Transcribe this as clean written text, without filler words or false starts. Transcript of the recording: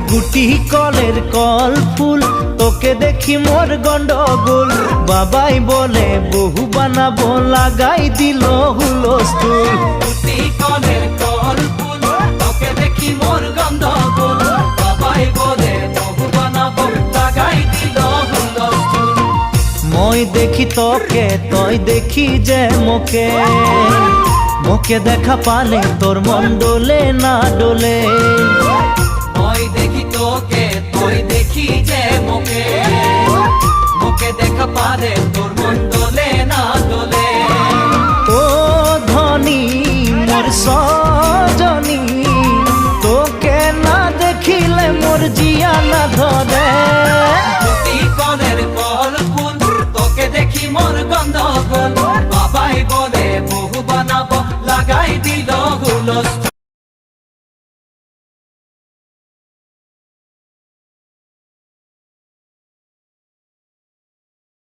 গুটি কলের কল ফুল তোকে দেখি মোর গন্ডগোল বাবাই বলে বহু বানাবো লাগাই দিল হুলস্থুল গুটি কলের কল ফুল তোকে দেখি মোর গন্ডগোল বাবাই বলে বহু বানাবো লাগাই দিল হুলস্থুল মই দেখি তোকে তই দেখি যে মোকে মোকে দেখা পালে তোর মন ডোলে না ডোলে মই দেখি তোকে তুই দেখি যে মোকে মোকে দেখা পারে তোর মন দোলে না দোলে ও ধনী মোর সজনী তোকে না দেখিলে মোর জিয়া না ধরে গুটি কলের কল ফুল তোকে দেখি মোর গন্ডগোল বাবাই বলে বহু বানাবো লাগাই দিল হুলস্থুল